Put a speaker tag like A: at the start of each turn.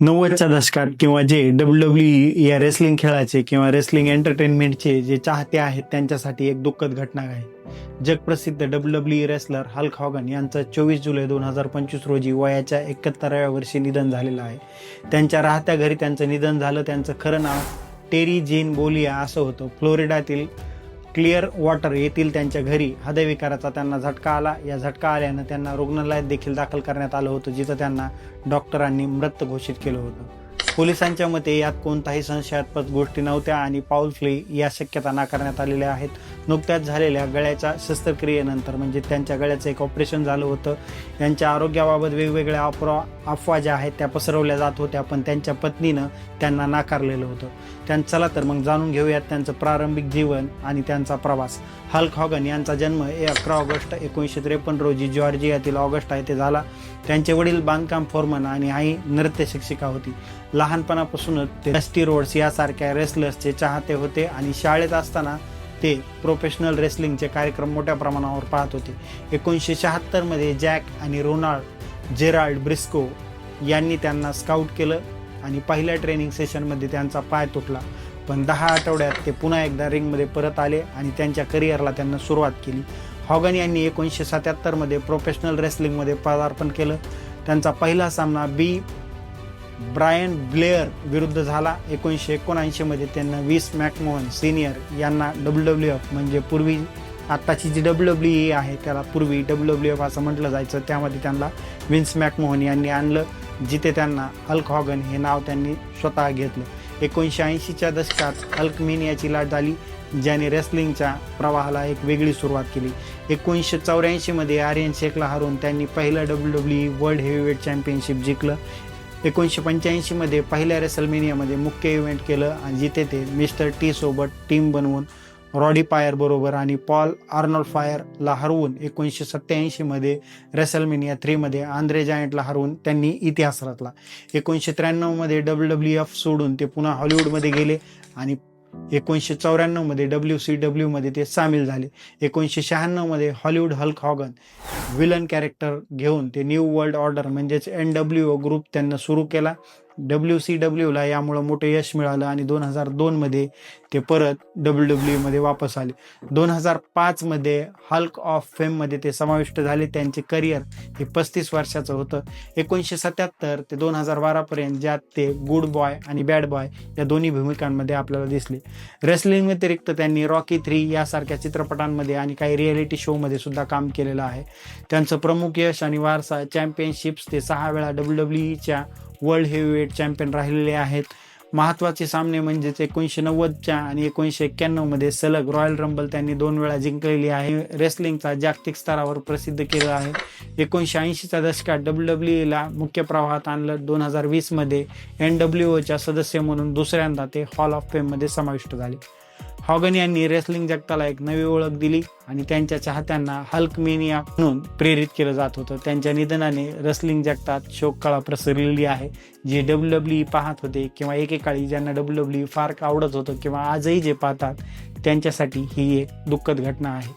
A: 90च्या दशकात किंवा जे WWE या रेसलिंग खेळाचे किंवा रेसलिंग एंटरटेनमेंटचे जे चाहते आहेत त्यांच्यासाठी एक दुःखद घटना आहे. जगप्रसिद्ध WWE रेसलर हल्क हॉगन यांचं 24 जुलै 2025 रोजी वयाच्या 71व्या वर्षी निधन झालेलं आहे. त्यांच्या राहत्या घरी त्यांचं निधन झालं. त्यांचं खरं नाव टेरी जेन बोलिया असं होतं. फ्लोरिडातील क्लिअर वॉटर येथील त्यांच्या घरी हृदयविकाराचा त्यांना झटका आला. या झटका आल्यानं त्यांना रुग्णालयात देखील दाखल करण्यात आलं होतं, जिथं त्यांना डॉक्टरांनी मृत घोषित केलं होतं. पोलिसांच्या मते यात कोणताही संशयास्पद गोष्टी नव्हत्या आणि फाऊल प्ले या शक्यता नाकारण्यात आलेल्या आहेत. नुकत्याच झालेल्या गळ्याच्या शस्त्रक्रियेनंतर म्हणजे त्यांच्या गळ्याचं एक ऑपरेशन झालं होतं. यांच्या आरोग्याबाबत वेगवेगळ्या अफवा ज्या आहेत त्या पसरवल्या जात होत्या, पण त्यांच्या पत्नीनं त्यांना नाकारलेलं होतं. चला तर मग जाणून घेऊयात त्यांचं प्रारंभिक जीवन आणि त्यांचा प्रवास. हल्क हॉगन यांचा जन्म 11 ऑगस्ट 1953 रोजी जॉर्जियातील ऑगस्ट येथे झाला. त्यांचे वडील बांधकाम फोरमन आणि आई नृत्य शिक्षिका होती. लहानपणापासूनच ते डस्टी रोड्स यासारख्या रेसलर्सचे चाहते होते आणि शाळेत असताना ते प्रोफेशनल रेसलिंगचे कार्यक्रम मोठ्या प्रमाणावर पाहत होते. 1976 मध्ये जॅक आणि रोनाल्ड जेराल्ड ब्रिस्को यांनी त्यांना स्काउट केलं आणि पहिल्या ट्रेनिंग सेशनमध्ये त्यांचा पाय तुटला. पण 10 आठवड्यात ते पुन्हा एकदा रिंगमध्ये परत आले आणि त्यांच्या करिअरला त्यांना सुरुवात केली. हॉगन यांनी 1977 मध्ये प्रोफेशनल रेसलिंगमध्ये पदार्पण केलं. त्यांचा पहिला सामना ब्रायन ब्लेअर विरुद्ध झाला. 1979 मध्ये त्यांना विन्स मॅकमोहन सिनियर यांना WWF म्हणजे पूर्वी आत्ताची जी WWE आहे त्याला पूर्वी WWF असं म्हटलं जायचं, त्यामध्ये त्यांना विन्स मॅकमोहन यांनी आणलं, जिथे त्यांना हल्क हॉगन हे नाव त्यांनी स्वतः घेतलं. 1980च्या दशकात हल्कमेनियाची लाट झाली, ज्याने रेसलिंगच्या प्रवाहाला एक वेगळी सुरुवात केली. 1984 मध्ये आर्यन शेखला हरवून त्यांनी पहिलं WWE वर्ल्ड हेवीवेट चॅम्पियनशिप जिंकलं. 1985 मध्ये पहिल्या रेसलमेनियामध्ये मुख्य इव्हेंट केलं आणि जिथे ते मिस्टर टी सोबत टीम बनवून रॉडी पायर बरोबर आणि पॉल आर्नोल्ड फायरला हरवून 1987 मध्ये रेसलमेनिया 3 मध्ये आंद्रे जायंटला हरवून त्यांनी इतिहास रचला. 1993 मध्ये WWF सोडून ते पुन्हा हॉलिवूडमध्ये गेले आणि 1994 मध्ये WCW मध्ये ते सामील झाले. 1996 मध्ये Hollywood Hulk Hogan villain character घेऊन ते न्यू वर्ल्ड ऑर्डर म्हणजेच NWO ग्रुप त्यांना सुरू केला. WCW ला यामुळे मोठे यश मिळालं आणि 2002 मध्ये ते परत WWE मध्ये वापस आले. 2005 मध्ये हल्क ऑफ फेम मध्ये ते समाविष्ट झाले. त्यांचे करिअर हे 35 वर्षाचं होतं. 1977 ते 2012 पर्यंत ज्यात ते गुड बॉय आणि बॅड बॉय या दोन्ही भूमिकांमध्ये आपल्याला दिसले. रेसलिंग व्यतिरिक्त त्यांनी रॉकी 3 यासारख्या चित्रपटांमध्ये आणि काही रियालिटी शोमध्ये सुद्धा काम केलेलं आहे. त्यांचं प्रमुख यश आणि वारसा चॅम्पियनशिप्स ते 6 वेळा WWEच्या वर्ल्ड हेवीवेट चॅम्पियन राहिलेले आहेत. महत्त्वाचे सामने म्हणजेच 1990च्या आणि 1991 मध्ये सलग रॉयल रंबल त्यांनी 2 वेळा जिंकलेली आहे. रेसलिंगचा जागतिक स्तरावर प्रसिद्ध केलं आहे. 1980च्या दशकात WWEला मुख्य प्रवाहात आणलं. 2020 मध्ये NWOच्या सदस्य म्हणून दुसऱ्यांदा ते हॉल ऑफ फेम मध्ये समाविष्ट झाले. हॉगन यांनी रेसलिंग जगताला एक नवी ओळख दिली आणि त्यांच्या चाहत्यांना हल्कमेनिया म्हणून प्रेरित केलं जात होतं. त्यांच्या निधनाने रेसलिंग जगतात शोककळा पसरलेली आहे. जे WWE पाहत होते किंवा एकेकाळी ज्यांना WWE फार आवडत होतं किंवा आजही जे पाहतात त्यांच्यासाठी ही एक दुःखद घटना आहे.